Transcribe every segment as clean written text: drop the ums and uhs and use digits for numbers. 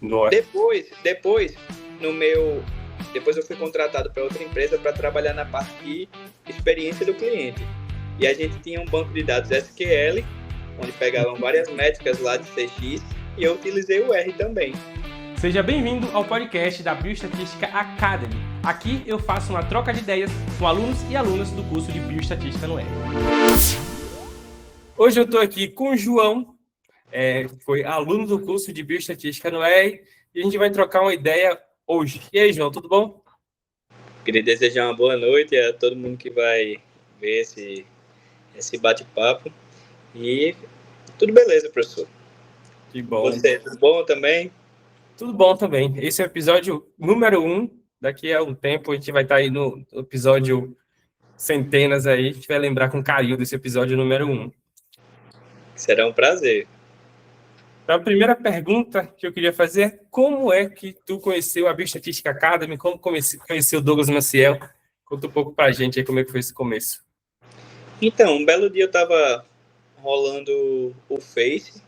Nossa. Depois, no meu, depois eu fui contratado para outra empresa para trabalhar na parte de experiência do cliente. E a gente tinha um banco de dados SQL, onde pegavam várias métricas lá de CX, e eu utilizei o R também. Seja bem-vindo ao podcast da Bioestatística Academy. Aqui eu faço uma troca de ideias com alunos e alunas do curso de Bioestatística no R. Hoje eu estou aqui com o João, foi aluno do curso de Bioestatística no R, e a gente vai trocar uma ideia hoje. E aí, João, tudo bom? Queria desejar uma boa noite a todo mundo que vai ver esse bate-papo. E tudo beleza, professor. Que bom. Você, tudo bom também? Tudo bom também. Esse é o episódio número 1. Daqui a um tempo a gente vai estar aí no episódio centenas aí. A gente vai lembrar com carinho desse episódio número 1. Será um prazer. Então, a primeira pergunta que eu queria fazer é como é que tu conheceu a Bioestatística Academy? Como conheceu o Douglas Maciel? Conta um pouco pra gente aí como é que foi esse começo. Então, um belo dia eu estava rolando o Face,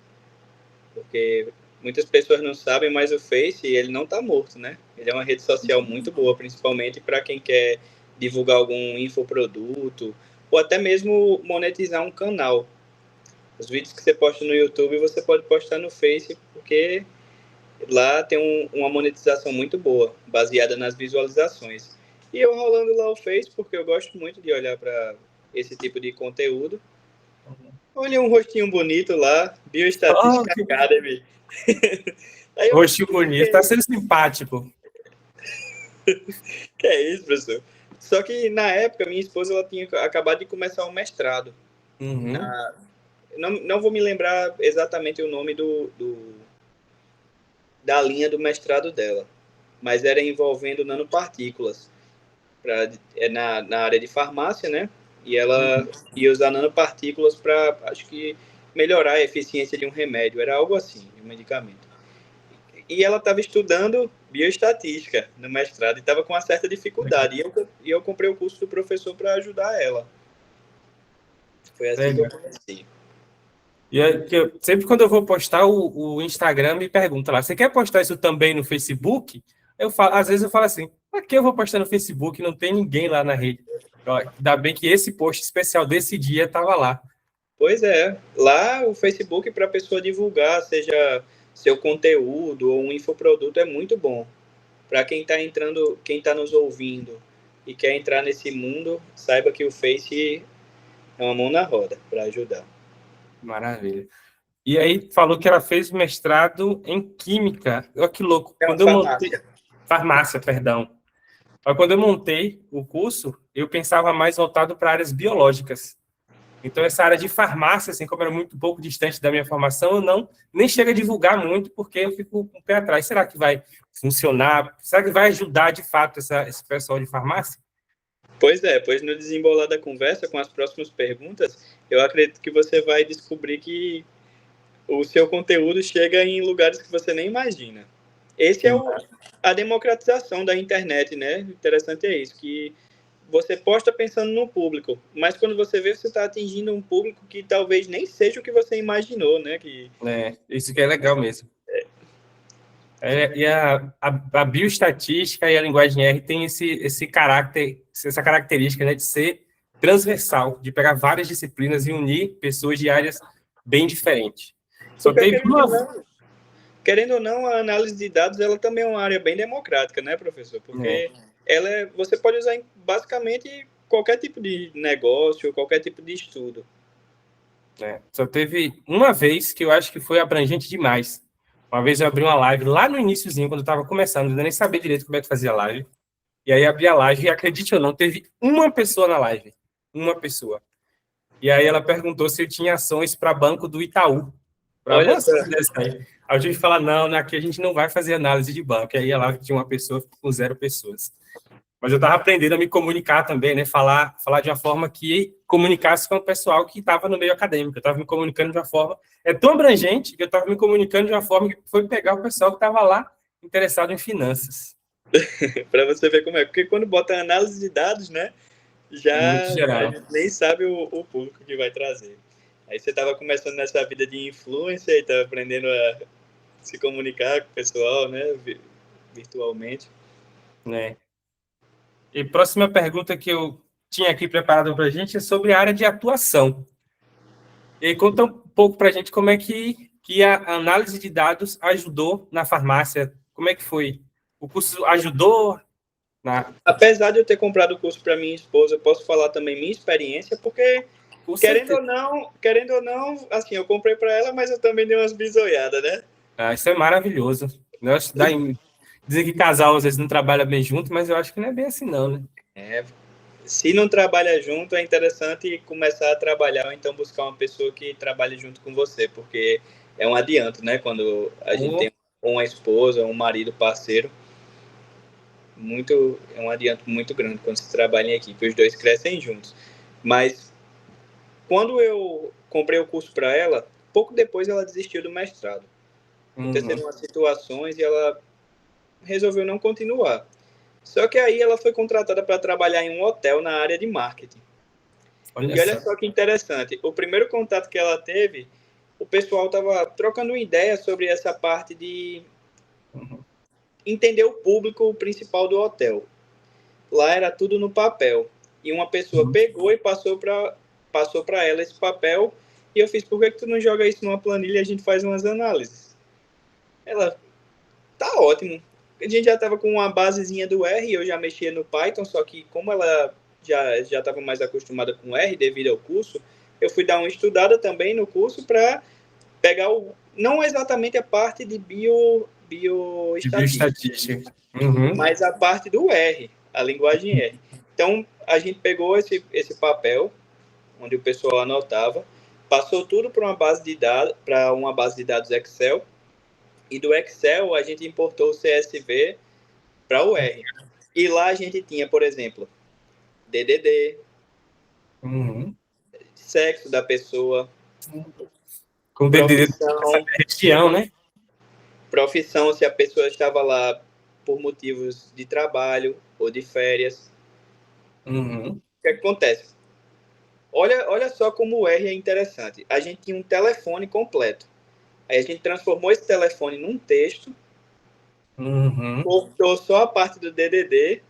porque muitas pessoas não sabem, mas o Face, ele não está morto, né? Ele é uma rede social muito boa, principalmente para quem quer divulgar algum infoproduto ou até mesmo monetizar um canal. Os vídeos que você posta no YouTube, você pode postar no Face, porque lá tem uma monetização muito boa, baseada nas visualizações. E eu rolando lá o Face, porque eu gosto muito de olhar para esse tipo de conteúdo. Olha um rostinho bonito lá, Bioestatística Academy. Rostinho bonito, tá sendo simpático. Que é isso, professor? Só que na época, minha esposa ela tinha acabado de começar um mestrado. Uhum. Não vou me lembrar exatamente o nome da linha do mestrado dela, mas era envolvendo nanopartículas na área de farmácia, né? E ela ia usar nanopartículas para, acho que, melhorar a eficiência de um remédio. Era algo assim, de um medicamento. E ela estava estudando bioestatística no mestrado e estava com uma certa dificuldade. E eu comprei o curso do professor para ajudar ela. Foi assim que eu conheci. E sempre quando eu vou postar, o Instagram me pergunta lá, você quer postar isso também no Facebook? Às vezes eu falo assim, para que eu vou postar no Facebook? Não tem ninguém lá na rede. Ainda bem que esse post especial desse dia estava lá. Pois é. Lá o Facebook, para a pessoa divulgar, seja seu conteúdo ou um infoproduto, é muito bom. Para quem está entrando, quem está nos ouvindo e quer entrar nesse mundo, saiba que o Face é uma mão na roda para ajudar. Maravilha. E aí falou que ela fez mestrado em Química. Olha que louco. Farmácia, perdão. Mas quando eu montei o curso, eu pensava mais voltado para áreas biológicas. Então, essa área de farmácia, assim, como era muito pouco distante da minha formação, eu nem chego a divulgar muito, porque eu fico com o pé atrás. Será que vai funcionar? Será que vai ajudar, de fato, esse pessoal de farmácia? Pois no desembolar da conversa, com as próximas perguntas, eu acredito que você vai descobrir que o seu conteúdo chega em lugares que você nem imagina. Esse é a democratização da internet, né? Interessante é isso, que você posta pensando no público, mas quando você vê, você está atingindo um público que talvez nem seja o que você imaginou, né? Isso que é legal mesmo. E a bioestatística e a linguagem R tem essa característica, né, de ser transversal, de pegar várias disciplinas e unir pessoas de áreas bem diferentes. Só teve querendo ou não, a análise de dados ela também é uma área bem democrática, né, professor? Porque você pode usar em basicamente qualquer tipo de negócio, qualquer tipo de estudo. Só teve uma vez que eu acho que foi abrangente demais. Uma vez eu abri uma live lá no iniciozinho, quando eu estava começando, eu nem sabia direito como é que fazia live. E aí abri a live e, acredite ou não, teve uma pessoa na live. Uma pessoa. E aí ela perguntou se eu tinha ações para banco do Itaú. Para Olha só. Aí eu tive que falar, não, aqui a gente não vai fazer análise de banco. E aí a live tinha uma pessoa com 0 pessoas. Mas eu estava aprendendo a me comunicar também, né? Falar de uma forma que comunicasse com o pessoal que estava no meio acadêmico. Eu estava me comunicando de uma forma... É tão abrangente que eu estava me comunicando de uma forma que foi pegar o pessoal que estava lá interessado em finanças. Para você ver como é. Porque quando bota análise de dados, né? Já muito geral. A gente nem sabe o público que vai trazer. Aí você estava começando nessa vida de influencer e estava aprendendo a se comunicar com o pessoal, né, virtualmente. Né? E próxima pergunta que eu tinha aqui preparado para a gente é sobre a área de atuação. E conta um pouco para a gente como é que a análise de dados ajudou na farmácia. Como é que foi? O curso ajudou na... Apesar de eu ter comprado o curso para minha esposa, eu posso falar também minha experiência, porque querendo ou não, assim, eu comprei para ela, mas eu também dei umas bisoiadas, né? Isso é maravilhoso. Dizem que casal às vezes não trabalha bem junto, mas eu acho que não é bem assim não, né? Se não trabalha junto, é interessante começar a trabalhar ou então buscar uma pessoa que trabalhe junto com você, porque é um adianto, né? Quando a gente tem uma esposa, um marido, parceiro, é um adianto muito grande quando se trabalha em equipe, os dois crescem juntos. Mas quando eu comprei o curso para ela, pouco depois ela desistiu do mestrado. Aconteceram umas situações e ela resolveu não continuar. Só que aí ela foi contratada para trabalhar em um hotel na área de marketing. Olha só que interessante. O primeiro contato que ela teve, o pessoal estava trocando ideia sobre essa parte de entender o público principal do hotel. Lá era tudo no papel. E uma pessoa pegou e passou para ela esse papel. E eu fiz, por que tu não joga isso numa planilha e a gente faz umas análises? Ela, tá ótimo. A gente já estava com uma basezinha do R, eu já mexia no Python, só que como ela já estava mais acostumada com R devido ao curso, eu fui dar uma estudada também no curso para pegar não exatamente a parte de bioestatística, mas a parte do R, a linguagem R. Então, a gente pegou esse papel, onde o pessoal anotava, passou tudo para uma base de dados Excel, e do Excel a gente importou o CSV para o R. E lá a gente tinha, por exemplo, DDD, sexo da pessoa, com profissão, região, né? Profissão, se a pessoa estava lá por motivos de trabalho ou de férias. O que acontece? Olha só como o R é interessante. A gente tinha um telefone completo. Aí a gente transformou esse telefone num texto, cortou só a parte do DDD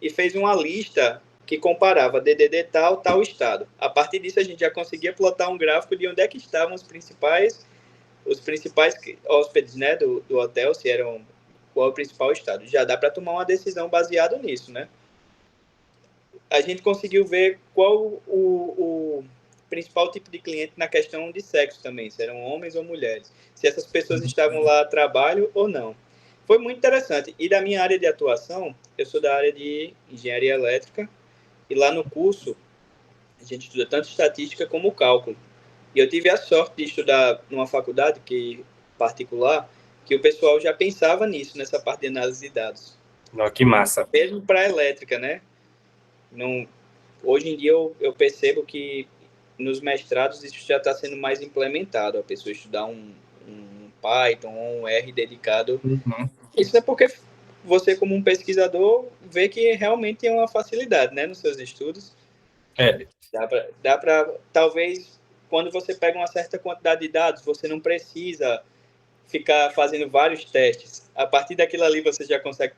e fez uma lista que comparava DDD tal estado. A partir disso, a gente já conseguia plotar um gráfico de onde é que estavam os principais hóspedes, né, do hotel, qual é o principal estado. Já dá para tomar uma decisão baseada nisso, né? A gente conseguiu ver qual o principal tipo de cliente na questão de sexo também, se eram homens ou mulheres, se essas pessoas estavam lá a trabalho ou não. Foi muito interessante. E da minha área de atuação, eu sou da área de engenharia elétrica, e lá no curso a gente estuda tanto estatística como cálculo. E eu tive a sorte de estudar numa faculdade particular, que o pessoal já pensava nisso, nessa parte de análise de dados. Que massa. Mesmo para a elétrica, né? Hoje em dia eu percebo que nos mestrados isso já está sendo mais implementado, a pessoa estudar um Python ou um R dedicado. Isso é porque você, como um pesquisador, vê que realmente tem uma facilidade, né, nos seus estudos. Dá para talvez, quando você pega uma certa quantidade de dados, você não precisa ficar fazendo vários testes. A partir daquilo ali, você já consegue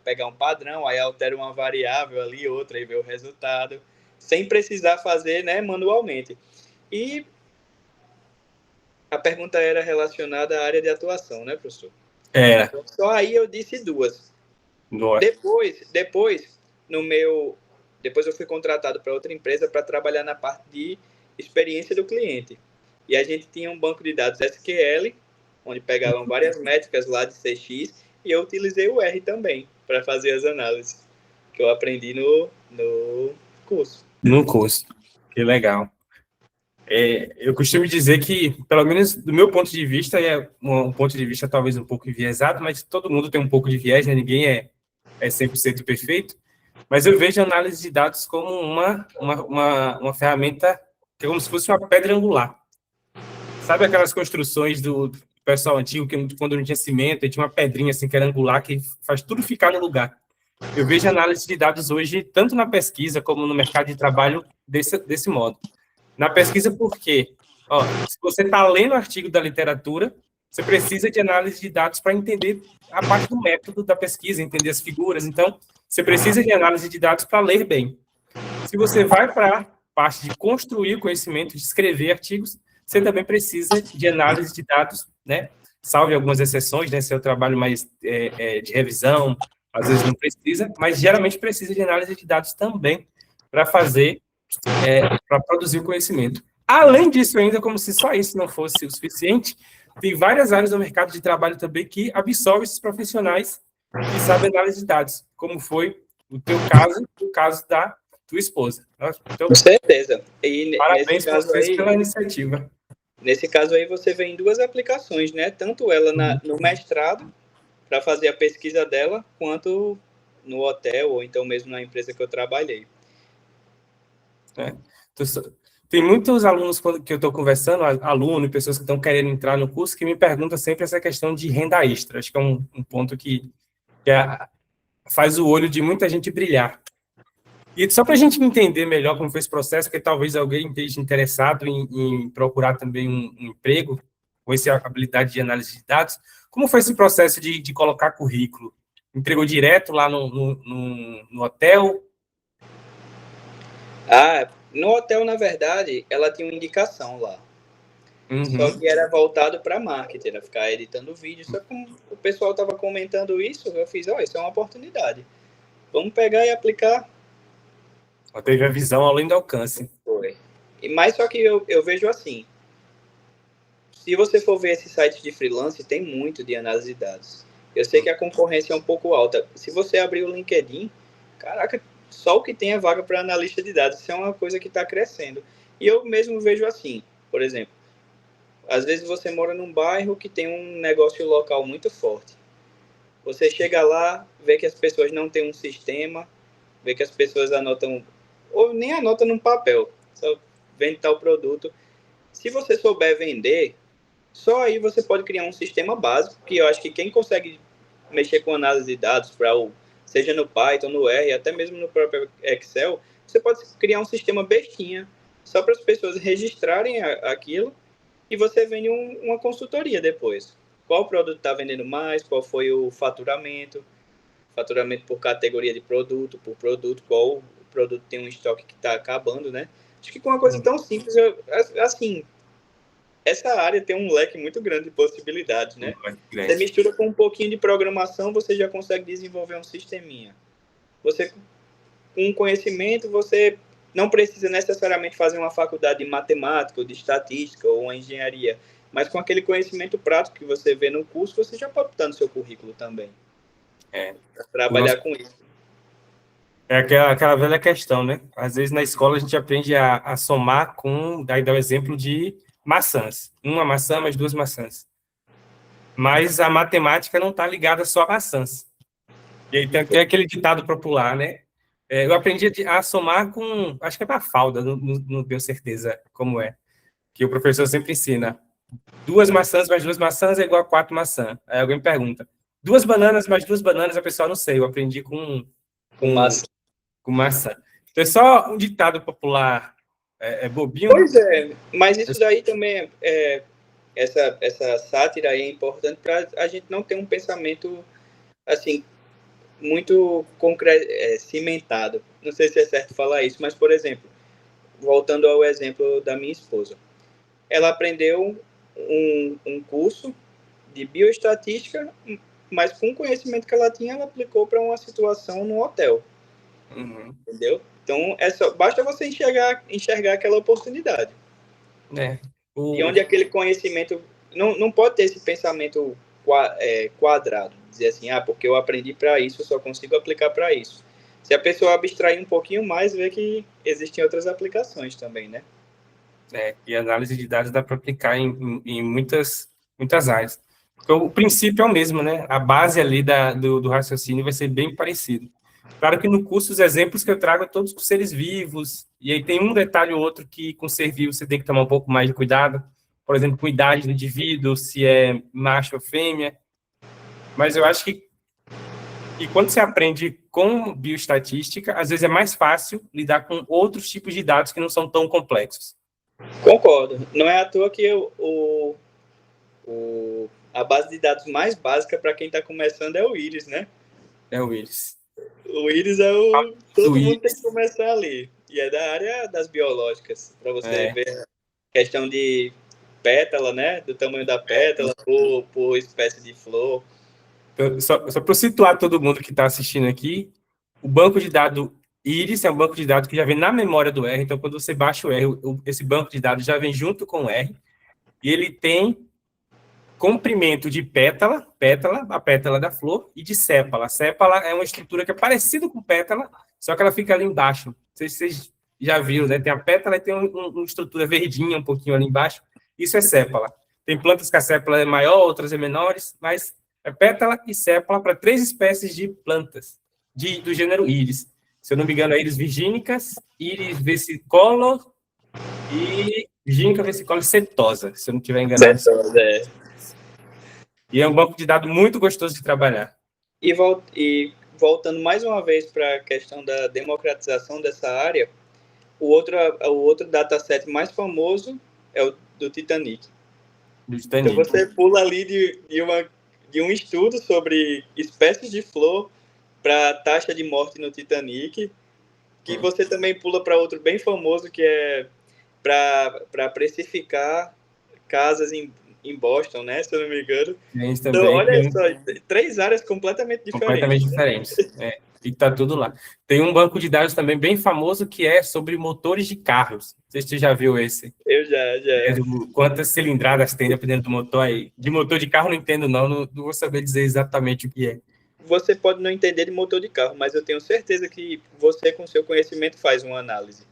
pegar um padrão, aí altera uma variável ali, outra, e ver o resultado, sem precisar fazer, né, manualmente. E a pergunta era relacionada à área de atuação, né, professor? Então, só aí eu disse duas. Depois eu fui contratado para outra empresa para trabalhar na parte de experiência do cliente. E a gente tinha um banco de dados SQL, onde pegavam várias métricas lá de CX, e eu utilizei o R também para fazer as análises, que eu aprendi no curso. No curso. Que legal. Eu costumo dizer que, pelo menos do meu ponto de vista, é um ponto de vista talvez um pouco enviesado, mas todo mundo tem um pouco de viés, né? Ninguém é 100% perfeito, mas eu vejo a análise de dados como uma ferramenta que é como se fosse uma pedra angular. Sabe aquelas construções do pessoal antigo, que quando não tinha cimento, tinha uma pedrinha assim que era angular, que faz tudo ficar no lugar. Eu vejo a análise de dados hoje, tanto na pesquisa como no mercado de trabalho, desse modo. Na pesquisa, por quê? Se você está lendo o artigo da literatura, você precisa de análise de dados para entender a parte do método da pesquisa, entender as figuras. Então, você precisa de análise de dados para ler bem. Se você vai para a parte de construir conhecimento, de escrever artigos, você também precisa de análise de dados, né? Salve algumas exceções, né? Se é o trabalho mais de revisão, às vezes não precisa, mas geralmente precisa de análise de dados também para fazer, para produzir o conhecimento. Além disso, ainda, como se só isso não fosse o suficiente, tem várias áreas do mercado de trabalho também que absorvem esses profissionais que sabem análise de dados, como foi o teu caso e o caso da tua esposa. Então, com certeza. E parabéns para vocês pela iniciativa. Nesse caso aí, você vê em duas aplicações, né? Tanto ela no mestrado, para fazer a pesquisa dela, quanto no hotel, ou então mesmo na empresa que eu trabalhei. Tem muitos alunos que eu estou conversando, alunos, pessoas que estão querendo entrar no curso, que me perguntam sempre essa questão de renda extra. Acho que é um ponto que faz o olho de muita gente brilhar. E só para a gente entender melhor como foi esse processo, porque talvez alguém esteja interessado em procurar também um emprego com essa habilidade de análise de dados, como foi esse processo de colocar currículo? Entregou direto lá no hotel? No hotel, na verdade, ela tinha uma indicação lá. Uhum. Só que era voltado para marketing, era ficar editando vídeo. Só que como o pessoal estava comentando isso, eu fiz, isso é uma oportunidade. Vamos pegar e aplicar. Teve a visão além do alcance. Foi. Mas só que eu vejo assim, se você for ver esse site de freelance, tem muito de análise de dados. Eu sei que a concorrência é um pouco alta. Se você abrir o LinkedIn, caraca, só o que tem é vaga para analista de dados. Isso é uma coisa que está crescendo. E eu mesmo vejo assim, por exemplo, às vezes você mora num bairro que tem um negócio local muito forte. Você chega lá, vê que as pessoas não têm um sistema, vê que as pessoas anotam, ou nem anotam num papel, só vende tal produto. Se você souber vender, só aí você pode criar um sistema básico, que eu acho que quem consegue mexer com análise de dados, seja no Python, no R, até mesmo no próprio Excel, você pode criar um sistema bestinha, só para as pessoas registrarem aquilo, e você vende uma consultoria depois. Qual produto está vendendo mais, qual foi o faturamento por categoria de produto, por produto, qual produto tem um estoque que está acabando, né? Acho que com uma coisa tão simples, assim, essa área tem um leque muito grande de possibilidades, né? Você mistura com um pouquinho de programação, você já consegue desenvolver um sisteminha. Você, com conhecimento, você não precisa necessariamente fazer uma faculdade de matemática, ou de estatística, ou uma engenharia, mas com aquele conhecimento prático que você vê no curso, você já pode botar no seu currículo também. Pra trabalhar com isso. É aquela velha questão, né? Às vezes na escola a gente aprende a somar daí dá o exemplo de maçãs. Uma maçã mais duas maçãs. Mas a matemática não está ligada só a maçãs. E aí tem aquele ditado popular, né? Eu aprendi a somar com, acho que é Mafalda, não tenho certeza como é, que o professor sempre ensina. 2 maçãs mais 2 maçãs é igual a 4 maçãs. Aí alguém me pergunta, 2 bananas mais 2 bananas, a pessoa não sei, eu aprendi com maçã. Então é só um ditado popular bobinho. Pois é, mas isso daí também, essa sátira aí é importante para a gente não ter um pensamento, assim, muito cimentado. Não sei se é certo falar isso, mas, por exemplo, voltando ao exemplo da minha esposa. Ela aprendeu um curso de bioestatística, mas com o conhecimento que ela tinha, ela aplicou para uma situação no hotel. Uhum. Entendeu? Então, basta você enxergar aquela oportunidade. E onde aquele conhecimento... Não pode ter esse pensamento quadrado. Dizer assim, porque eu aprendi para isso, eu só consigo aplicar para isso. Se a pessoa abstrair um pouquinho mais, vê que existem outras aplicações também, né? E análise de dados dá para aplicar em muitas áreas. Porque o princípio é o mesmo, né? A base ali do raciocínio vai ser bem parecido. Claro que no curso os exemplos que eu trago é todos com seres vivos, e aí tem um detalhe ou outro que com ser vivo você tem que tomar um pouco mais de cuidado. Por exemplo, com a idade do indivíduo, se é macho ou fêmea. Mas eu acho que quando você aprende com bioestatística, às vezes é mais fácil lidar com outros tipos de dados que não são tão complexos. Concordo. Não é à toa que a base de dados mais básica para quem está começando é o Iris, né? É o Iris. O Iris é o... Todo mundo tem que começar ali. E é da área das biológicas, para você ver a questão de pétala, né? Do tamanho da pétala por espécie de flor. Só para situar todo mundo que está assistindo aqui, o banco de dados Iris é um banco de dados que já vem na memória do R. Então, quando você baixa o R, esse banco de dados já vem junto com o R. E ele tem comprimento de pétala, a pétala da flor, e de sépala. A sépala é uma estrutura que é parecida com pétala, só que ela fica ali embaixo. Não sei se vocês já viram, né? Tem a pétala e tem uma estrutura verdinha um pouquinho ali embaixo. Isso é sépala. Tem plantas que a sépala é maior, outras é menores, mas é pétala e sépala para 3 espécies de plantas do gênero Iris. Se eu não me engano, é Iris virgínicas, Iris versicolor e Virgínica versicolor setosa, se eu não estiver enganado. Setosa, é. E é um banco de dados muito gostoso de trabalhar. E voltando mais uma vez para a questão da democratização dessa área, o outro dataset mais famoso é o do Titanic. Então você pula ali de um estudo sobre espécies de flor para taxa de morte no Titanic, que você também pula para outro bem famoso, que é para precificar casas em Boston, né? Se eu não me engano. Então, olha só, 3 áreas completamente diferentes. Completamente diferentes. E tá tudo lá. Tem um banco de dados também bem famoso que é sobre motores de carros. Não sei se você já viu esse. Eu já. Quantas cilindradas tem dependendo do motor aí. De motor de carro não entendo não vou saber dizer exatamente o que é. Você pode não entender de motor de carro, mas eu tenho certeza que você, com seu conhecimento, faz uma análise.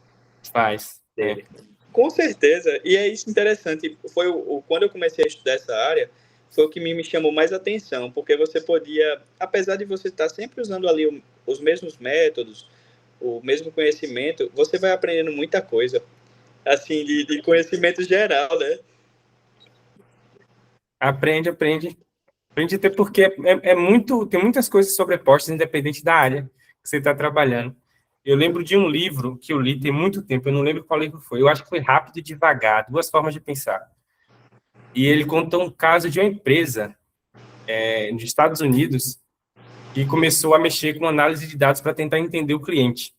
Faz. Dele. Com certeza. E é isso interessante. Foi quando eu comecei a estudar essa área, foi o que me chamou mais atenção, porque você podia, apesar de você estar sempre usando ali os mesmos métodos, o mesmo conhecimento, você vai aprendendo muita coisa, assim, de conhecimento geral, né? Aprende até porque tem muitas coisas sobrepostas, independente da área que você está trabalhando. Eu lembro de um livro que eu li tem muito tempo, eu não lembro qual livro foi. Eu acho que foi Rápido e Devagar, 2 formas de pensar. E ele contou um caso de uma empresa nos Estados Unidos que começou a mexer com análise de dados para tentar entender o cliente.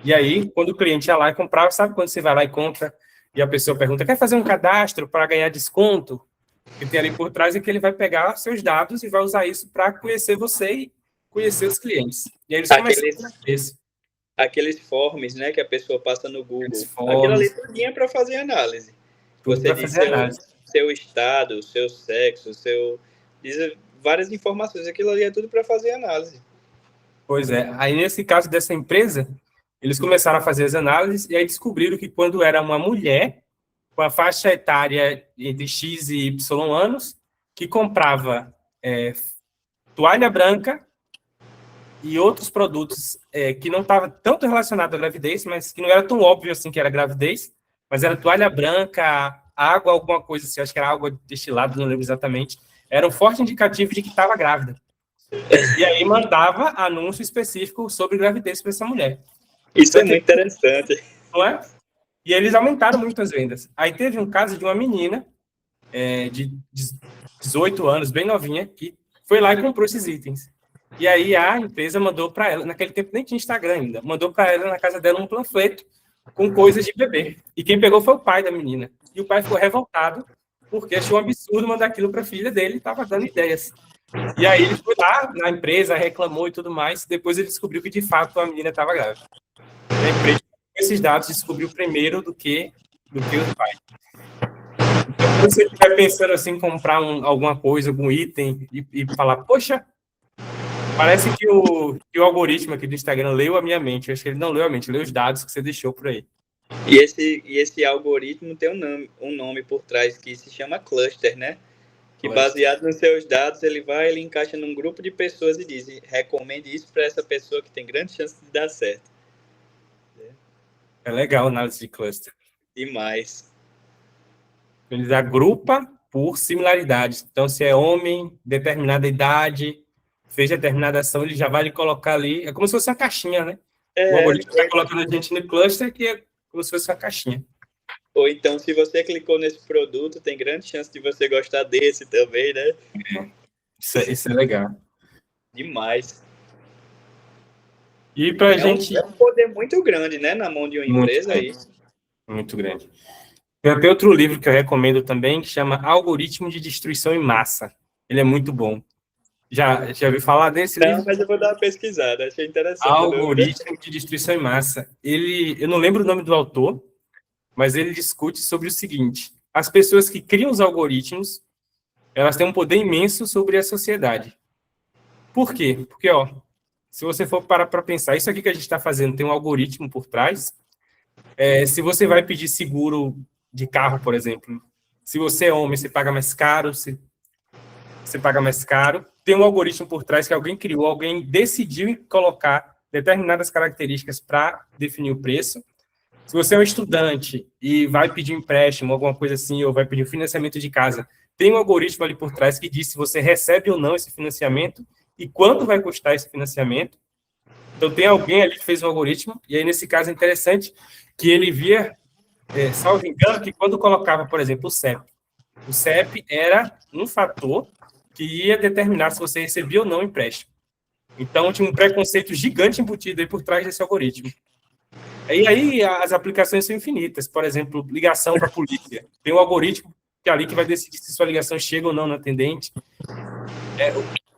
E aí, quando o cliente ia lá e comprava, sabe quando você vai lá e compra e a pessoa pergunta, quer fazer um cadastro para ganhar desconto? O que tem ali por trás é que ele vai pegar seus dados e vai usar isso para conhecer você e conhecer os clientes. E aí eles começaram a isso. Aqueles forms, né, que a pessoa passa no Google. Aquilo ali tudinho é para fazer análise. Você diz seu estado, seu sexo, diz várias informações. Aquilo ali é tudo para fazer análise. Pois é. Aí, nesse caso dessa empresa, eles começaram a fazer as análises e aí descobriram que quando era uma mulher com a faixa etária entre X e Y anos, que comprava toalha branca e outros produtos que não estavam tanto relacionados à gravidez, mas que não era tão óbvio assim que era gravidez, mas era toalha branca, água, alguma coisa assim, acho que era água destilada, não lembro exatamente, era um forte indicativo de que estava grávida. E aí mandava anúncio específico sobre gravidez para essa mulher. Isso é muito interessante. Não é? E eles aumentaram muito as vendas. Aí teve um caso de uma menina de 18 anos, bem novinha, que foi lá e comprou esses itens. E aí a empresa mandou para ela, naquele tempo nem tinha Instagram ainda, mandou para ela na casa dela um panfleto com coisas de bebê. E quem pegou foi o pai da menina. E o pai ficou revoltado porque achou um absurdo mandar aquilo para a filha dele, estava dando ideias. E aí ele foi lá na empresa, reclamou e tudo mais, depois ele descobriu que de fato a menina estava grávida. E a empresa, com esses dados, descobriu primeiro do que o pai. Então, quando você estiver pensando assim, comprar alguma coisa, algum item, e falar, poxa, parece que o algoritmo aqui do Instagram leu a minha mente. Eu acho que ele não leu a mente, leu os dados que você deixou por aí. E esse algoritmo tem um nome por trás que se chama cluster, né? Que baseado nos seus dados, ele encaixa num grupo de pessoas e diz, recomende isso para essa pessoa que tem grande chance de dar certo. É legal a análise de cluster. Demais. Ele agrupa por similaridades. Então, se é homem, determinada idade, fez determinada ação, ele já vai lhe colocar ali. É como se fosse uma caixinha, né? O algoritmo está colocando a gente no cluster, que é como se fosse uma caixinha. Ou então, se você clicou nesse produto, tem grande chance de você gostar desse também, né? Isso é legal. Demais. E para a gente... É um poder muito grande, né? Na mão de uma empresa, grande, isso. muito grande. Tem até outro livro que eu recomendo também, que chama Algoritmo de Destruição em Massa. Ele é muito bom. Já ouviu falar desse livro? Não, mas eu vou dar uma pesquisada, achei interessante. Algoritmo de Destruição em Massa. Eu não lembro o nome do autor, mas ele discute sobre o seguinte: as pessoas que criam os algoritmos, elas têm um poder imenso sobre a sociedade. Por quê? Porque, se você for parar para pensar, isso aqui que a gente está fazendo tem um algoritmo por trás. Se você vai pedir seguro de carro, por exemplo, se você é homem, você paga mais caro, você paga mais caro. Tem um algoritmo por trás que alguém criou, alguém decidiu colocar determinadas características para definir o preço. Se você é um estudante e vai pedir um empréstimo, alguma coisa assim, ou vai pedir um financiamento de casa, tem um algoritmo ali por trás que diz se você recebe ou não esse financiamento e quanto vai custar esse financiamento. Então, tem alguém ali que fez um algoritmo, e aí, nesse caso, é interessante que ele via, salvo engano, que quando colocava, por exemplo, o CEP era um fator que ia determinar se você recebia ou não o empréstimo. Então, tinha um preconceito gigante embutido aí por trás desse algoritmo. E aí, as aplicações são infinitas. Por exemplo, ligação para a polícia. Tem um algoritmo que é ali que vai decidir se sua ligação chega ou não no atendente.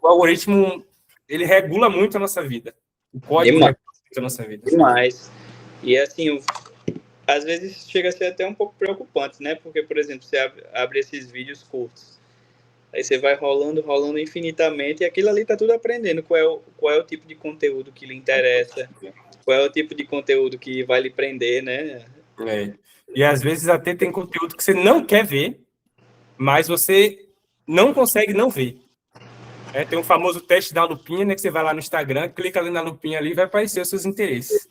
O algoritmo, ele regula muito a nossa vida. O código regula muito a nossa vida. Demais. E, assim, às vezes chega a ser até um pouco preocupante, né? Porque, por exemplo, você abre esses vídeos curtos. Aí você vai rolando infinitamente e aquilo ali tá tudo aprendendo. Qual é o tipo de conteúdo que lhe interessa, qual é o tipo de conteúdo que vai lhe prender, né? E às vezes até tem conteúdo que você não quer ver, mas você não consegue não ver. Tem um famoso teste da lupinha, né? Que você vai lá no Instagram, clica ali na lupinha ali e vai aparecer os seus interesses.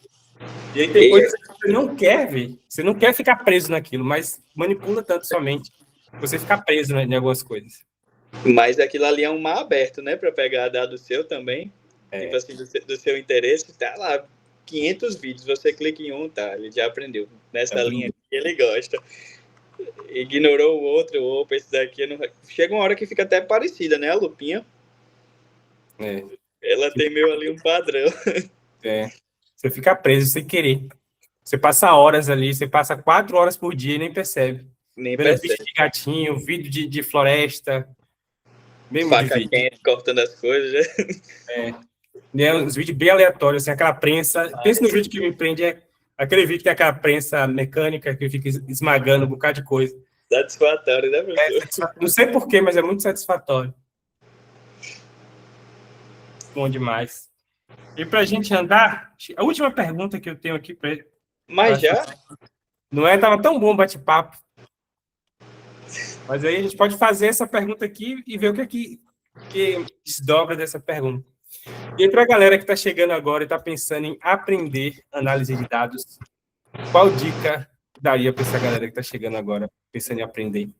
E aí tem coisas que você não quer ver, você não quer ficar preso naquilo, mas manipula tanto sua mente, você fica preso em algumas coisas. Mas aquilo ali é um mar aberto, né? Para pegar dado seu também. Tipo assim, do seu interesse, tá lá 500 vídeos, você clica em um, tá, ele já aprendeu. Nessa linha aqui ele gosta. Ignorou o outro, opa, esse daqui não... Chega uma hora que fica até parecida, né? A lupinha. Ela tem meio ali um padrão. Você fica preso sem querer. Você passa horas ali, você passa 4 horas por dia e nem percebe. Nem percebe. Vídeo de gatinho, vídeo de floresta. Mesmo faca de quente, cortando as coisas, né? Uns vídeos bem aleatórios, assim, aquela prensa. Pensa no vídeo que me prende, aquele vídeo que tem aquela prensa mecânica que fica esmagando um bocado de coisa. Satisfatório, né, professor? Não sei porquê, mas é muito satisfatório. Bom demais. E para a gente andar, a última pergunta que eu tenho aqui para ele. Mas já? Não é? Tava tão bom o bate-papo. Mas aí a gente pode fazer essa pergunta aqui e ver o que desdobra dessa pergunta. E para a galera que está chegando agora e está pensando em aprender análise de dados, qual dica daria para essa galera que está chegando agora pensando em aprender?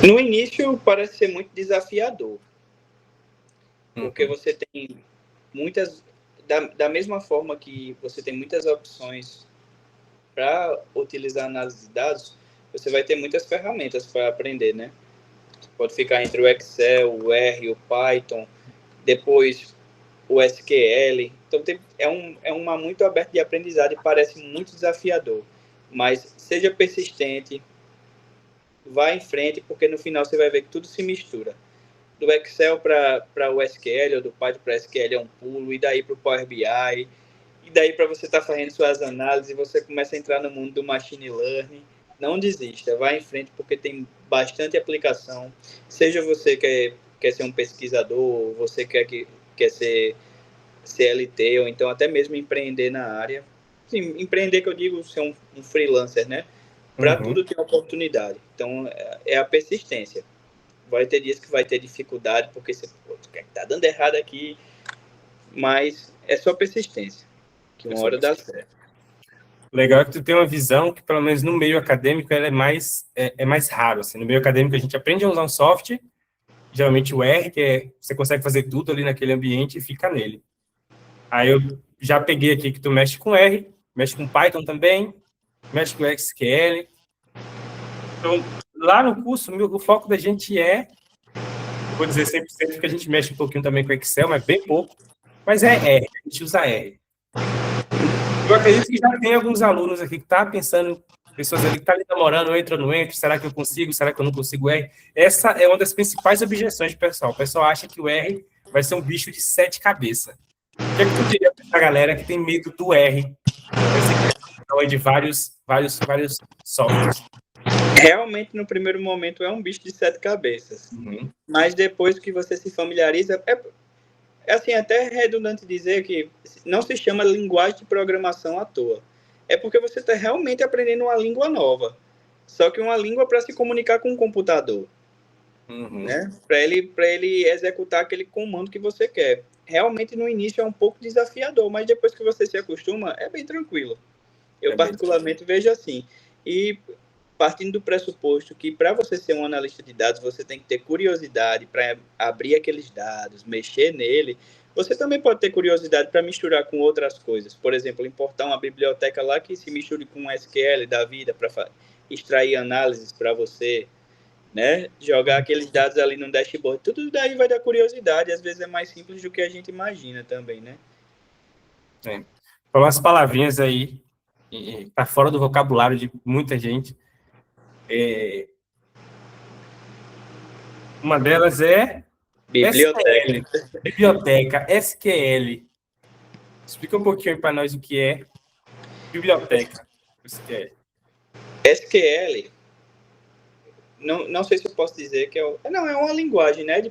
No início parece ser muito desafiador, porque você tem muitas, da mesma forma que você tem muitas opções para utilizar análise de dados, você vai ter muitas ferramentas para aprender, né? Você pode ficar entre o Excel, o R, o Python, depois o SQL. Então é uma muito aberto de aprendizado e parece muito desafiador, mas seja persistente, vá em frente, porque no final você vai ver que tudo se mistura. Do Excel para o SQL, ou do Python para SQL é um pulo, e daí para o Power BI, e daí para você estar fazendo suas análises, você começa a entrar no mundo do Machine Learning. Não desista, vá em frente, porque tem bastante aplicação. Seja você que quer ser um pesquisador, você quer ser CLT, ou então até mesmo empreender na área. Sim, empreender que eu digo ser um freelancer, né? Para tudo tem oportunidade. Então, é a persistência. Vai ter dias que vai ter dificuldade, porque você está dando errado aqui, mas é só persistência, que uma hora dá certo. Legal que tu tem uma visão que, pelo menos no meio acadêmico, ela é mais raro. Assim. No meio acadêmico, a gente aprende a usar um software, geralmente o R, que você consegue fazer tudo ali naquele ambiente e fica nele. Aí eu já peguei aqui que tu mexe com R, mexe com Python também, mexe com SQL. Então, lá no curso, o foco da gente vou dizer 100%, porque a gente mexe um pouquinho também com Excel, mas bem pouco, mas é R, a gente usa R. Eu acredito que já tem alguns alunos aqui que estão pensando, pessoas ali que estão namorando, entra ou não entra, será que eu consigo, será que eu não consigo R? Essa é uma das principais objeções do pessoal. O pessoal acha que o R vai ser um bicho de 7 cabeças. O que é que tu diria para essa galera que tem medo do R? De vários softwares. Realmente, no primeiro momento, é um bicho de 7 cabeças. Uhum. Mas depois que você se familiariza, é assim, até redundante dizer que não se chama linguagem de programação à toa. É porque você está realmente aprendendo uma língua nova. Só que uma língua para se comunicar com um computador. Uhum. Né? Para ele executar aquele comando que você quer. Realmente, no início, é um pouco desafiador, mas depois que você se acostuma, é bem tranquilo. Eu, particularmente, vejo assim. E partindo do pressuposto que para você ser um analista de dados, você tem que ter curiosidade para abrir aqueles dados, mexer nele. Você também pode ter curiosidade para misturar com outras coisas. Por exemplo, importar uma biblioteca lá que se misture com um SQL da vida para extrair análises para você, né? Jogar aqueles dados ali no dashboard. Tudo daí vai dar curiosidade. Às vezes é mais simples do que a gente imagina também, né? É. Falar umas palavrinhas aí, tá fora do vocabulário de muita gente. Uma delas é biblioteca. SQL. Biblioteca, SQL. Explica um pouquinho para nós o que é biblioteca. SQL. SQL, não sei se eu posso dizer que é uma linguagem, né?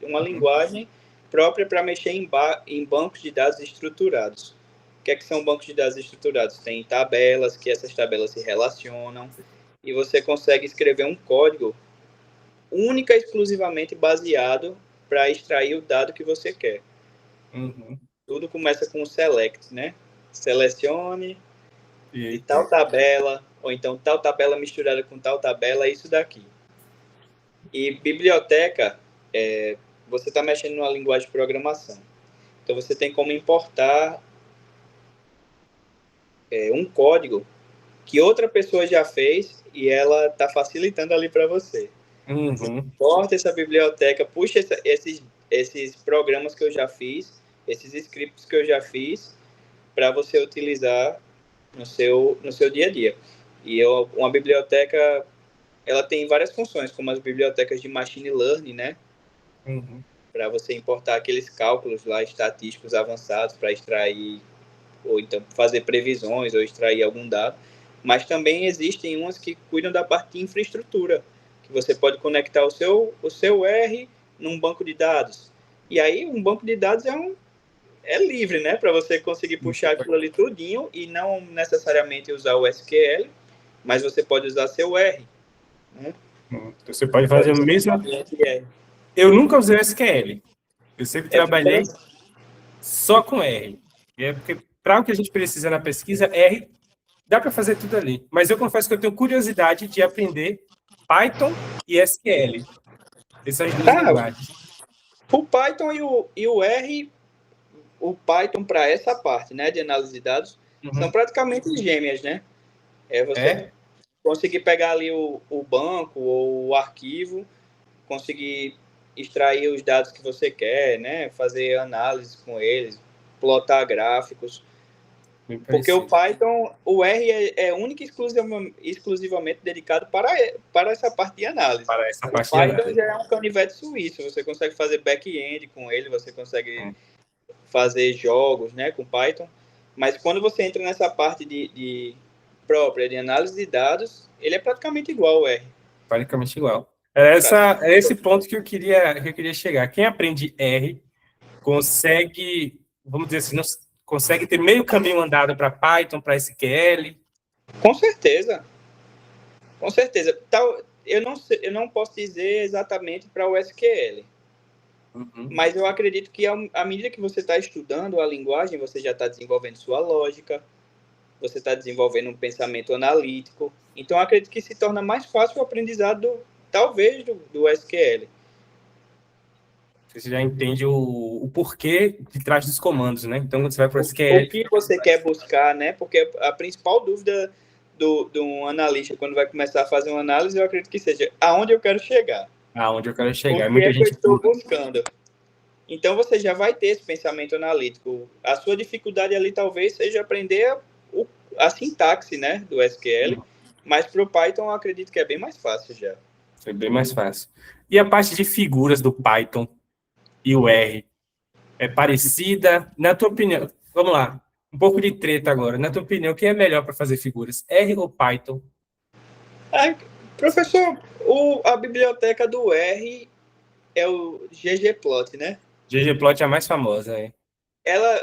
Uma linguagem própria para mexer em bancos de dados estruturados. O que são bancos de dados estruturados? Tem tabelas, que essas tabelas se relacionam, e você consegue escrever um código única e exclusivamente baseado para extrair o dado que você quer. Uhum. Tudo começa com o select, né? Selecione de tal tabela, ou então tal tabela misturada com tal tabela, é isso daqui. E biblioteca, você está mexendo numa linguagem de programação. Então, você tem como importar um código que outra pessoa já fez e ela está facilitando ali para você. Uhum. Você importa essa biblioteca, puxa esses programas que eu já fiz, esses scripts que eu já fiz, para você utilizar no seu dia a dia. E uma biblioteca, ela tem várias funções, como as bibliotecas de machine learning, né? Uhum. Para você importar aqueles cálculos lá estatísticos avançados para extrair, ou então fazer previsões ou extrair algum dado. Mas também existem umas que cuidam da parte de infraestrutura, que você pode conectar o seu R num banco de dados. E aí um banco de dados é livre, né? Para você conseguir puxar aquilo ali tudinho e não necessariamente usar o SQL, mas você pode usar seu R. Né? Você pode fazer o mesmo. Eu nunca usei o SQL. Eu sempre trabalhei só com R. Porque para o que a gente precisa na pesquisa, R dá para fazer tudo ali. Mas eu confesso que eu tenho curiosidade de aprender Python e SQL. Essas duas linguagens. O Python e o R, o Python para essa parte, né, de análise de dados, são praticamente gêmeas, né? Você conseguir pegar ali o banco ou o arquivo, conseguir extrair os dados que você quer, né? Fazer análise com eles, plotar gráficos. Porque o Python, o R é único e exclusivamente dedicado para essa parte de análise. Para essa parte o Python já é um canivete suíço, você consegue fazer back-end com ele, você consegue fazer jogos, né, com Python. Mas quando você entra nessa parte de própria de análise de dados, ele é praticamente igual ao R. Praticamente igual. É esse ponto que eu queria chegar. Quem aprende R consegue, vamos dizer assim, não, consegue ter meio caminho andado para Python, para SQL? Com certeza. Com certeza. Eu não posso dizer exatamente para o SQL. Mas eu acredito que à medida que você está estudando a linguagem, você já está desenvolvendo sua lógica, você está desenvolvendo um pensamento analítico. Então, eu acredito que se torna mais fácil o aprendizado, talvez, do SQL. Você já entende o porquê de trás dos comandos, né? Então, quando você vai para o SQL... O que você quer buscar, né? Porque a principal dúvida de um analista, quando vai começar a fazer uma análise, eu acredito que seja aonde eu quero chegar. Aonde eu quero chegar. O que Muita é que eu gente estou buscando? Então, você já vai ter esse pensamento analítico. A sua dificuldade ali, talvez, seja aprender a sintaxe, né, do SQL, mas para o Python, eu acredito que é bem mais fácil já. É bem mais fácil. E a parte de figuras do Python e o R? É parecida? Na tua opinião, vamos lá, um pouco de treta agora. Na tua opinião, quem é melhor para fazer figuras? R ou Python? Professor, a biblioteca do R é o ggplot, né? ggplot é a mais famosa, é.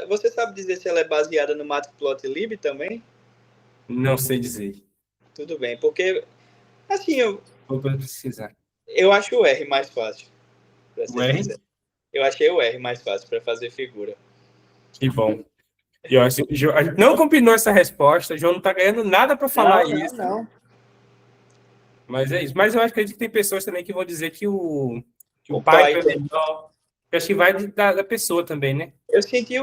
Você sabe dizer se ela é baseada no matplotlib também? Não sei dizer. Tudo bem, porque, assim, Vou precisar. eu acho o R mais fácil. O R? Eu achei o R mais fácil para fazer figura. Que bom. E a gente não combinou essa resposta, o João não está ganhando nada para falar isso. Não. Mas é isso. Mas eu acredito que tem pessoas também que vão dizer que o Python é melhor. Eu acho que vai da pessoa também, né? Eu senti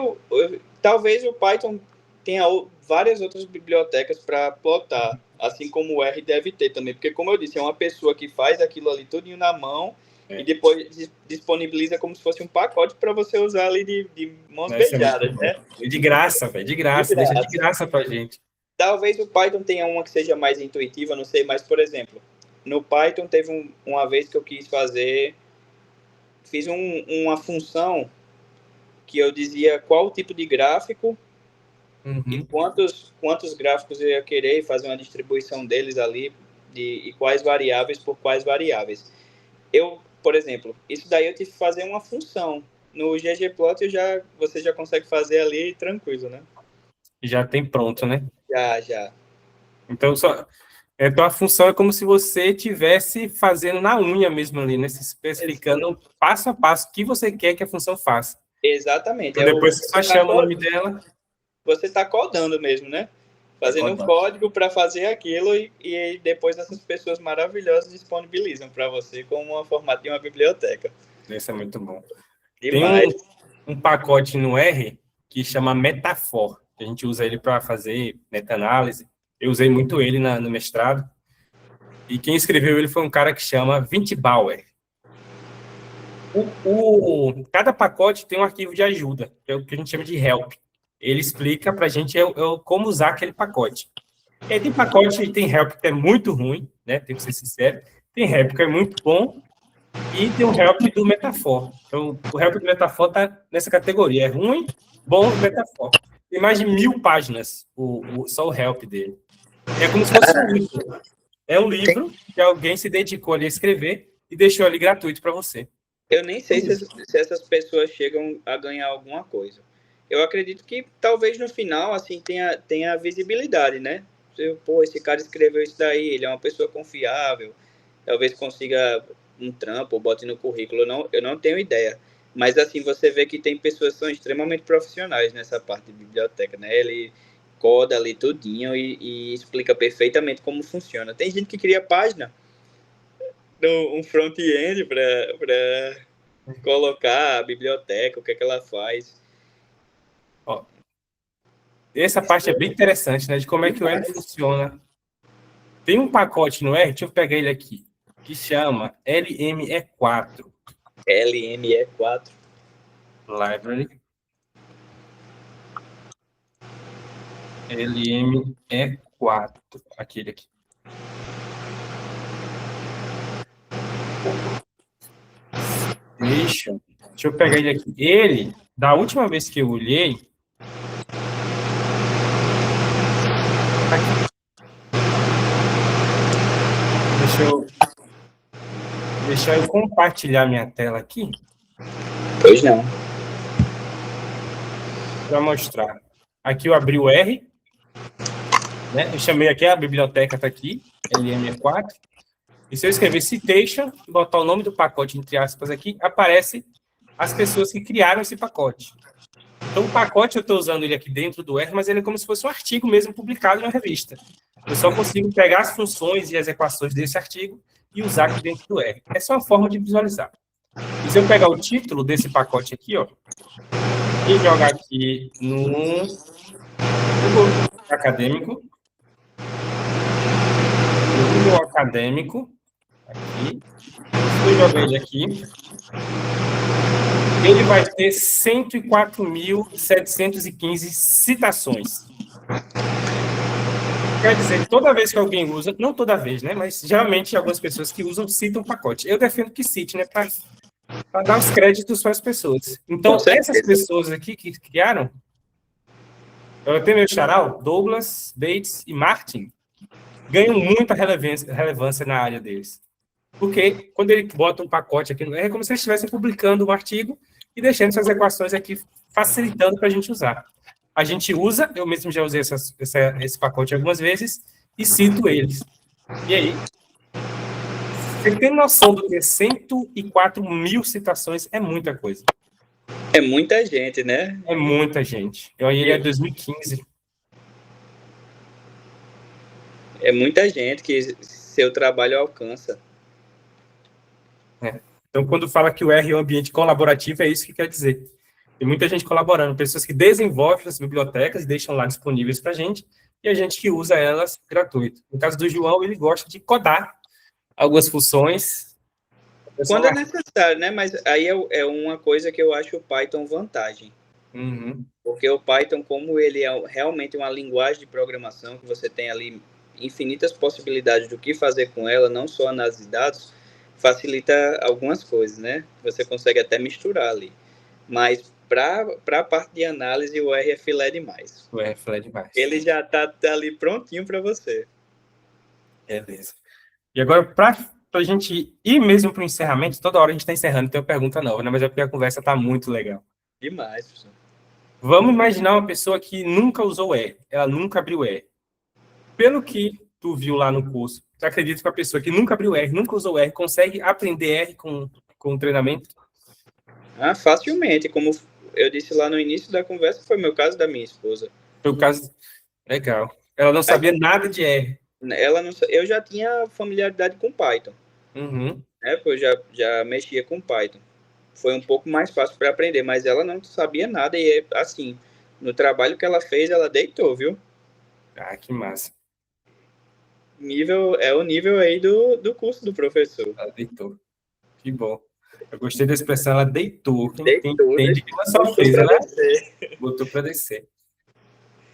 talvez o Python tenha várias outras bibliotecas para plotar, assim como o R deve ter também, porque como eu disse, é uma pessoa que faz aquilo ali tudinho na mão e depois disponibiliza como se fosse um pacote para você usar ali de mãos beijadas, né? De graça, velho, de graça, deixa de graça pra gente. Talvez o Python tenha uma que seja mais intuitiva, não sei, mas, por exemplo, no Python teve uma vez que eu fiz uma função que eu dizia qual tipo de gráfico e quantos gráficos eu ia querer e fazer uma distribuição deles ali e quais variáveis por quais variáveis. Por exemplo, isso daí eu tive que fazer uma função. No ggplot você já consegue fazer ali tranquilo, né? Já tem pronto, né? Já. Então, então a função é como se você estivesse fazendo na unha mesmo ali, né? Se especificando passo a passo o que você quer que a função faça. Exatamente. Então, depois você só chama o nome dela. Você está codando mesmo, né? Fazendo um código para fazer aquilo e depois essas pessoas maravilhosas disponibilizam para você como uma formato de uma biblioteca. Isso é muito bom. Demais. Tem um pacote no R que chama Metafor. A gente usa ele para fazer meta-análise. Eu usei muito ele no mestrado. E quem escreveu ele foi um cara que chama Vint Bauer. Cada pacote tem um arquivo de ajuda, que é o que a gente chama de help. Ele explica para a gente como usar aquele pacote. E aí tem pacote, tem help que é muito ruim, né? Tem que ser sincero. Tem help que é muito bom. E tem o help do Metafor. Então, o help do Metafor está nessa categoria. É ruim, bom e Metafor. Tem mais de 1000 páginas, só o help dele. É como se fosse um livro. É um livro que alguém se dedicou ali a escrever e deixou ali gratuito para você. Eu nem sei se essas pessoas chegam a ganhar alguma coisa. Eu acredito que talvez no final assim tenha visibilidade, né? Esse cara escreveu isso daí, ele é uma pessoa confiável, talvez consiga um trampo, bote no currículo, eu não tenho ideia. Mas assim, você vê que tem pessoas que são extremamente profissionais nessa parte de biblioteca, né? Ele coda ali tudinho e explica perfeitamente como funciona. Tem gente que cria página, um front-end para colocar a biblioteca, o que é que ela faz. Ó, essa parte é bem interessante, né? De como é que o R funciona. Tem um pacote no R, deixa eu pegar ele aqui, que chama LME4. LME4. Library. LME4. Aquele aqui. Deixa eu pegar ele aqui. Ele, da última vez que eu olhei, aqui. Deixa eu compartilhar minha tela aqui. Pois não. Para mostrar. Aqui eu abri o R, né? Eu chamei aqui, a biblioteca está aqui, LME4. E se eu escrever citation, botar o nome do pacote, entre aspas, aqui, aparece as pessoas que criaram esse pacote. Então, o pacote, eu estou usando ele aqui dentro do R, mas ele é como se fosse um artigo mesmo publicado na revista. Eu só consigo pegar as funções e as equações desse artigo e usar aqui dentro do R. Essa é uma forma de visualizar. E se eu pegar o título desse pacote aqui, ó, e jogar aqui no Google Acadêmico, aqui, se eu jogar ele aqui, ele vai ter 104.715 citações. Quer dizer, toda vez que alguém usa, não toda vez, né? Mas geralmente algumas pessoas que usam citam o pacote. Eu defendo que cite, né? Para dar os créditos para as pessoas. Então, essas pessoas aqui que criaram, eu tenho meu charal, Douglas, Bates e Martin, ganham muita relevância na área deles. Porque quando ele bota um pacote aqui, é como se eles estivessem publicando um artigo e deixando essas equações aqui, facilitando para a gente usar. A gente usa, eu mesmo já usei esse pacote algumas vezes, e cito eles. E aí, você tem noção do que 104.000 citações é muita coisa. É muita gente, né? É muita gente. Eu aí ele é 2015. É muita gente que seu trabalho alcança. Então, quando fala que o R é um ambiente colaborativo, é isso que quer dizer. Tem muita gente colaborando, pessoas que desenvolvem as bibliotecas e deixam lá disponíveis para a gente, e a gente que usa elas gratuito. No caso do João, ele gosta de codar algumas funções. Quando é necessário, né? Mas aí é uma coisa que eu acho o Python vantagem. Uhum. Porque o Python, como ele é realmente uma linguagem de programação, que você tem ali infinitas possibilidades do que fazer com ela, não só análise de dados, facilita algumas coisas, né? Você consegue até misturar ali. Mas para a parte de análise, o R é filé demais. O R é filé demais. Ele já está ali prontinho para você. Beleza. E agora, para a gente ir mesmo para o encerramento, toda hora a gente está encerrando, tem uma pergunta nova, né? Mas é porque a conversa está muito legal. Demais, professor. Vamos imaginar uma pessoa que nunca usou o R, ela nunca abriu o R. Pelo que tu viu lá no curso, tu acredita que a pessoa que nunca abriu R, nunca usou R, consegue aprender R com o treinamento? Facilmente. Como eu disse lá no início da conversa, foi o meu caso da minha esposa. Foi o caso... Legal. Ela não sabia nada de R. Eu já tinha familiaridade com Python. Uhum. Né? Eu já mexia com Python. Foi um pouco mais fácil para aprender, mas ela não sabia nada e, assim, no trabalho que ela fez, ela deitou, viu? Ah, que massa. É o nível aí do curso do professor. Ela deitou. Que bom. Eu gostei da expressão, ela deitou. Quem entende que ela só fez, ela botou para descer.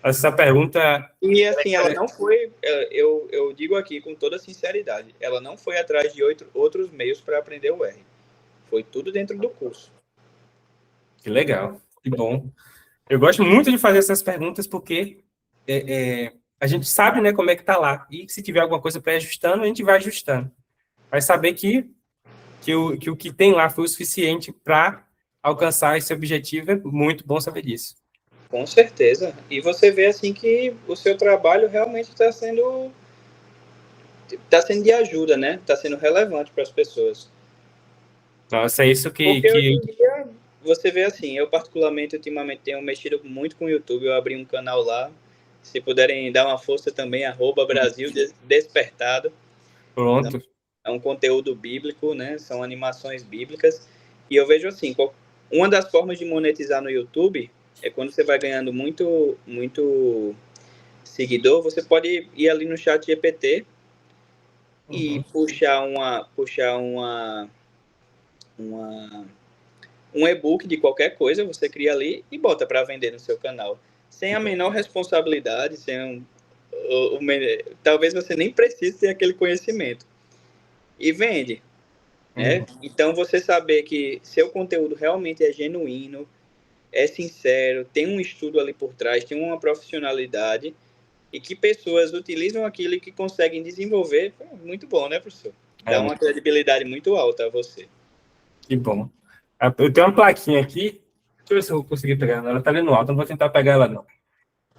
Essa pergunta... E, assim, ela não foi... Eu digo aqui com toda sinceridade, ela não foi atrás de outros meios para aprender o R. Foi tudo dentro do curso. Que legal, que bom. Eu gosto muito de fazer essas perguntas porque a gente sabe, né, como é que está lá. E se tiver alguma coisa pré-ajustando, a gente vai ajustando. Vai saber que o que tem lá foi o suficiente para alcançar esse objetivo. É muito bom saber disso. Com certeza. E você vê, assim, que o seu trabalho realmente está sendo de ajuda, né? Está sendo relevante para as pessoas. Nossa, é isso que... Porque hoje em dia, você vê assim, eu particularmente, ultimamente, tenho mexido muito com o YouTube, eu abri um canal lá, se puderem dar uma força também, @Brasil Despertado. Pronto. Então, é um conteúdo bíblico, né? São animações bíblicas. E eu vejo assim, uma das formas de monetizar no YouTube é quando você vai ganhando muito seguidor, você pode ir ali no chat GPT e puxar um e-book de qualquer coisa, você cria ali e bota para vender no seu canal. Sem a menor responsabilidade, talvez você nem precise ter aquele conhecimento. E vende. Né? Então, você saber que seu conteúdo realmente é genuíno, é sincero, tem um estudo ali por trás, tem uma profissionalidade e que pessoas utilizam aquilo e que conseguem desenvolver, é muito bom, né, professor? Dá uma credibilidade muito alta a você. Que bom. Eu tenho uma plaquinha aqui, deixa eu ver se eu vou conseguir pegar ela. Ela está ali no alto, não vou tentar pegar ela, não.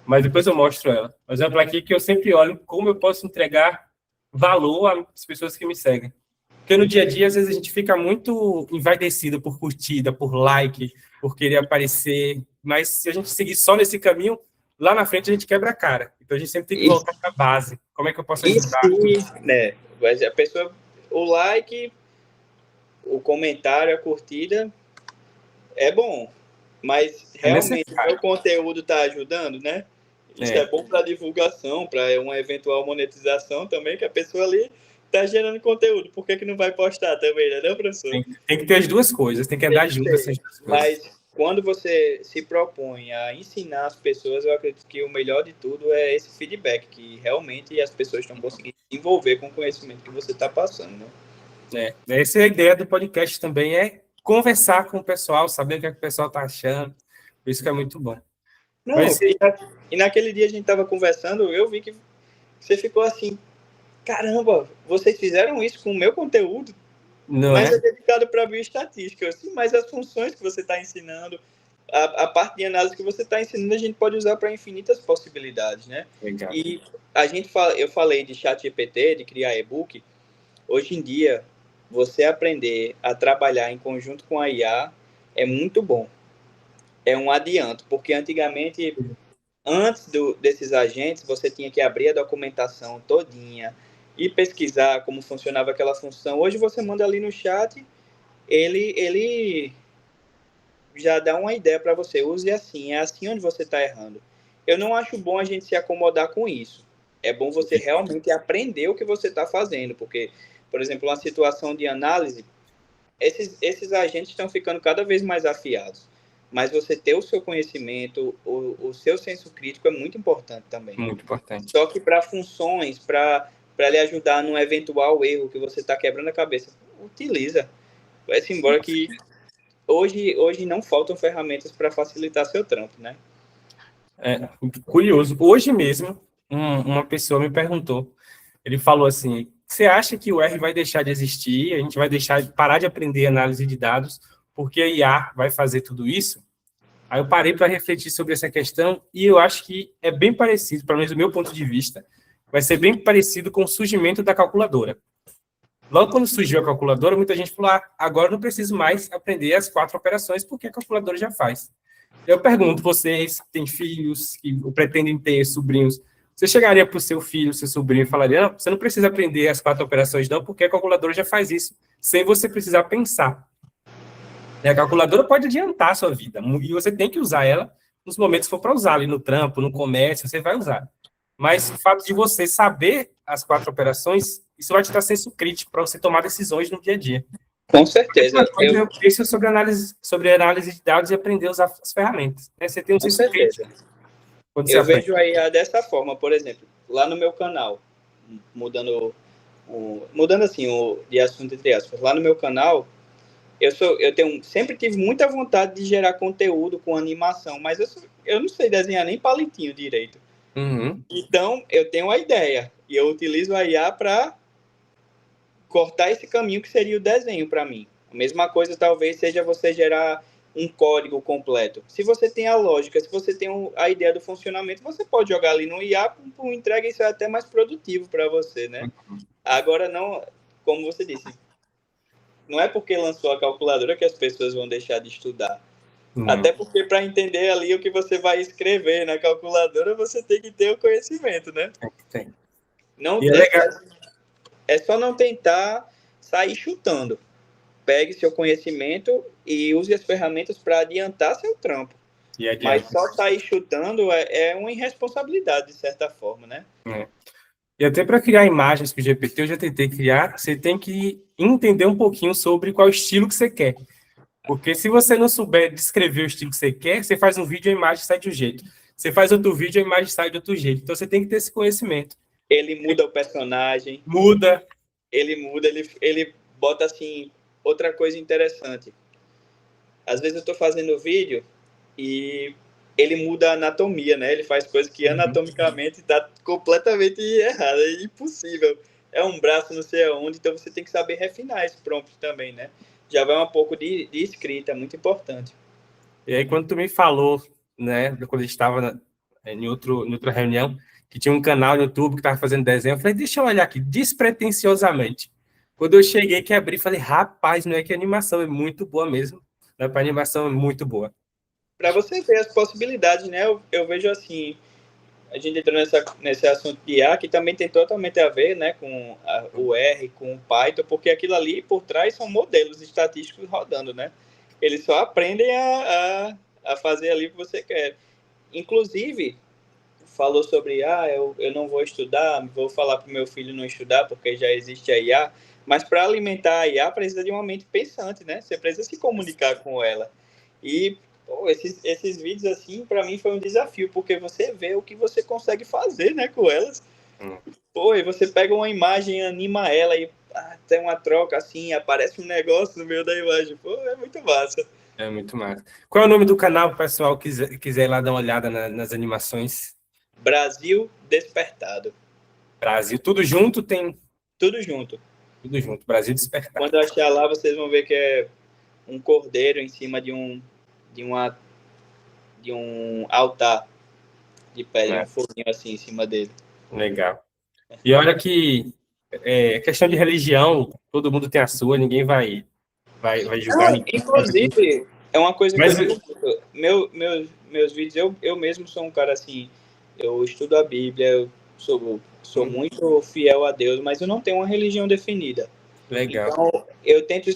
Mas depois eu mostro ela. Mas é uma plaquinha que eu sempre olho como eu posso entregar valor às pessoas que me seguem. Porque no dia a dia, às vezes, a gente fica muito envaidecido por curtida, por like, por querer aparecer. Mas se a gente seguir só nesse caminho, lá na frente a gente quebra a cara. Então a gente sempre tem que voltar para a base. Como é que eu posso ajudar? Né? Mas a pessoa, o like o comentário, a curtida é bom, mas realmente o meu conteúdo está ajudando, né? Isso é bom para divulgação, para uma eventual monetização também, que a pessoa ali está gerando conteúdo. Por que não vai postar também, né, professor? Tem que ter as duas coisas, tem que andar junto essas duas coisas. Mas quando você se propõe a ensinar as pessoas, eu acredito que o melhor de tudo é esse feedback, que realmente as pessoas estão conseguindo se envolver com o conhecimento que você está passando, né? Essa é a ideia do podcast também, é conversar com o pessoal, saber o que, é que o pessoal está achando. Por isso que é muito bom. Não, e naquele dia a gente estava conversando, eu vi que você ficou assim, caramba, vocês fizeram isso com o meu conteúdo? Não mas é dedicado para bioestatística. Assim, mas as funções que você está ensinando, a parte de análise que você está ensinando, a gente pode usar para infinitas possibilidades, né? Legal. E eu falei de ChatGPT, de criar e-book. Hoje em dia, você aprender a trabalhar em conjunto com a IA é muito bom. É um adianto, porque antigamente, antes desses agentes, você tinha que abrir a documentação todinha e pesquisar como funcionava aquela função. Hoje você manda ali no chat, ele já dá uma ideia para você. Use assim, é assim onde você está errando. Eu não acho bom a gente se acomodar com isso. É bom você realmente aprender o que você está fazendo, porque, por exemplo, uma situação de análise, esses agentes estão ficando cada vez mais afiados. Mas você ter o seu conhecimento, o seu senso crítico é muito importante também. Muito importante. Só que para funções, para lhe ajudar num eventual erro que você está quebrando a cabeça, utiliza. Vai-se embora que hoje não faltam ferramentas para facilitar seu trampo, né? Curioso. Hoje mesmo, uma pessoa me perguntou, ele falou assim, você acha que o R vai deixar de existir, a gente vai parar de aprender análise de dados, porque a IA vai fazer tudo isso? Aí eu parei para refletir sobre essa questão e eu acho que é bem parecido, pelo menos do meu ponto de vista, vai ser bem parecido com o surgimento da calculadora. Logo quando surgiu a calculadora, muita gente falou, agora eu não preciso mais aprender as 4 operações, porque a calculadora já faz. Eu pergunto, vocês que têm filhos, que pretendem ter sobrinhos, você chegaria para o seu filho, seu sobrinho, e falaria, não, você não precisa aprender as 4 operações não, porque a calculadora já faz isso, sem você precisar pensar. A calculadora pode adiantar a sua vida, e você tem que usar ela nos momentos que for para usar, ali no trampo, no comércio, você vai usar. Mas o fato de você saber as 4 operações, isso vai te dar senso crítico para você tomar decisões no dia a dia. Com certeza. Eu penso sobre análise de dados e aprender a usar as ferramentas. Você tem um senso crítico. Eu vejo a IA dessa forma, por exemplo, lá no meu canal, mudando assim de assunto entre aspas, lá no meu canal, sempre tive muita vontade de gerar conteúdo com animação, mas eu não sei desenhar nem palitinho direito. Uhum. Então, eu tenho a ideia e eu utilizo a IA para cortar esse caminho que seria o desenho para mim. A mesma coisa talvez seja você gerar um código completo. Se você tem a lógica, se você tem a ideia do funcionamento, você pode jogar ali no IA por entrega, isso é até mais produtivo para você, né? Agora, não, como você disse, não é porque lançou a calculadora que as pessoas vão deixar de estudar. Até porque para entender ali o que você vai escrever na calculadora, você tem que ter o conhecimento, né? Tem. Não é só não tentar sair chutando. Pegue seu conhecimento e use as ferramentas para adiantar seu trampo. Mas só sair chutando é uma irresponsabilidade, de certa forma, né? E até para criar imagens que o GPT eu já tentei criar, você tem que entender um pouquinho sobre qual estilo que você quer. Porque se você não souber descrever o estilo que você quer, você faz um vídeo e a imagem sai de um jeito. Você faz outro vídeo e a imagem sai de outro jeito. Então você tem que ter esse conhecimento. Ele muda o personagem. Ele bota assim, outra coisa interessante. Às vezes eu estou fazendo vídeo e ele muda a anatomia, né? Ele faz coisas que anatomicamente está completamente errada, é impossível. É um braço não sei aonde, então você tem que saber refinar esse prompt também, né? Já vai um pouco de escrita, muito importante. E aí, quando tu me falou, né, quando a gente estava em outra reunião, que tinha um canal no YouTube que estava fazendo desenho, eu falei, deixa eu olhar aqui, despretensiosamente. Quando eu cheguei, que abri, falei, rapaz, não é que a animação é muito boa mesmo. Né? A animação é muito boa. Para você ver as possibilidades, né? Eu vejo assim, a gente entrou nesse assunto de IA, que também tem totalmente a ver, né, com o R, com o Python, porque aquilo ali por trás são modelos estatísticos rodando, né? Eles só aprendem a fazer ali o que você quer. Inclusive, falou sobre, eu não vou estudar, vou falar para o meu filho não estudar, porque já existe a IA, mas para alimentar a IA precisa de uma mente pensante, né? Você precisa se comunicar com ela. E pô, esses vídeos, assim, para mim foi um desafio, porque você vê o que você consegue fazer, né, com elas. Pô, e você pega uma imagem, anima ela e tem uma troca assim, aparece um negócio no meio da imagem. Pô, é muito massa. É muito massa. Qual é o nome do canal para o pessoal quiser ir lá dar uma olhada nas animações? Brasil Despertado. Brasil, tudo junto tem... Tudo junto. Tudo junto, Brasil Despertado. Quando eu achar lá, vocês vão ver que é um cordeiro em cima de um altar de pedra, um foguinho assim em cima dele. Legal. E olha que questão de religião, todo mundo tem a sua, ninguém vai julgar ninguém. Inclusive, é uma coisa que meus vídeos, eu mesmo sou um cara assim, eu estudo a Bíblia, eu sou muito fiel a Deus, mas eu não tenho uma religião definida. Legal. Então, eu tento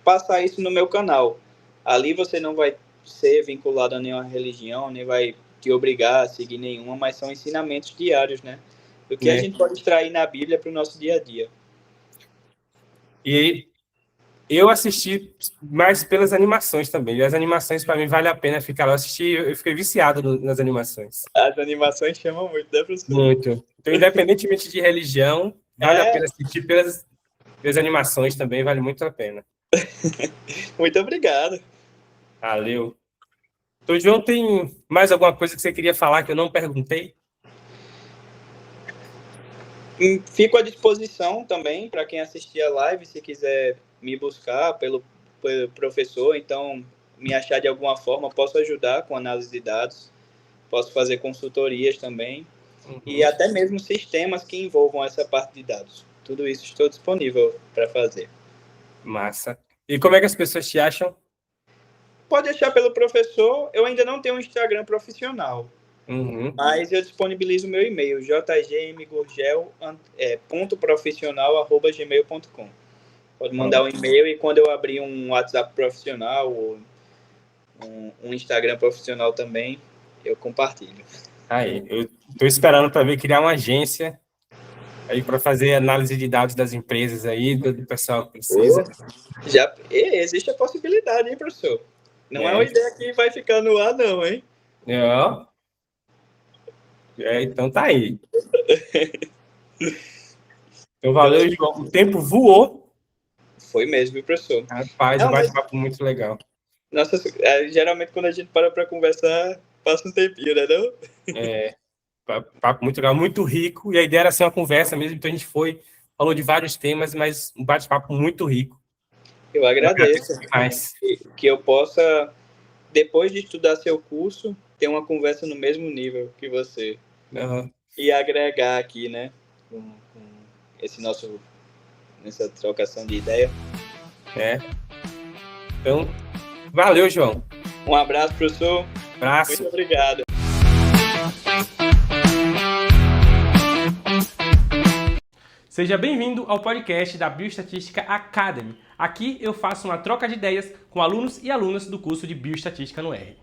passar isso no meu canal. Ali você não vai ser vinculado a nenhuma religião, nem vai te obrigar a seguir nenhuma, mas são ensinamentos diários, né? Do que a gente pode extrair na Bíblia para o nosso dia a dia. E eu assisti mais pelas animações também. E as animações, para mim, vale a pena ficar lá. Eu fiquei viciado nas animações. As animações chamam muito, né, professor? Muito. Então, independentemente de religião, vale a pena assistir pelas animações também, vale muito a pena. Muito obrigado. Valeu. Então, João, tem mais alguma coisa que você queria falar que eu não perguntei? Fico à disposição também para quem assistir a live, se quiser me buscar pelo professor, então me achar de alguma forma, posso ajudar com análise de dados, posso fazer consultorias também, e até mesmo sistemas que envolvam essa parte de dados. Tudo isso estou disponível para fazer. Massa. E como é que as pessoas te acham? Pode achar pelo professor. Eu ainda não tenho um Instagram profissional, mas eu disponibilizo o meu e-mail, jgmgurgel.profissional@gmail.com. Pode mandar um e-mail e quando eu abrir um WhatsApp profissional ou um Instagram profissional também, eu compartilho. Aí, eu estou esperando para ver criar uma agência aí para fazer análise de dados das empresas aí, do pessoal que precisa. Já existe a possibilidade, hein, professor? Não é uma ideia que vai ficar no ar, não, hein? Então tá aí. Então valeu, João. O tempo voou. Foi mesmo, viu, professor? Rapaz, um bate-papo muito legal. Nossa, geralmente quando a gente para conversar, passa um tempinho, né, não? Papo muito legal, muito rico. E a ideia era ser uma conversa mesmo, então a gente falou de vários temas, mas um bate-papo muito rico. Eu agradeço que eu possa, depois de estudar seu curso, ter uma conversa no mesmo nível que você. E agregar aqui, né, com nessa trocação de ideia. Então, valeu, João. Um abraço, professor. Abraço. Muito obrigado. Seja bem-vindo ao podcast da Bioestatística Academy. Aqui eu faço uma troca de ideias com alunos e alunas do curso de Bioestatística no R.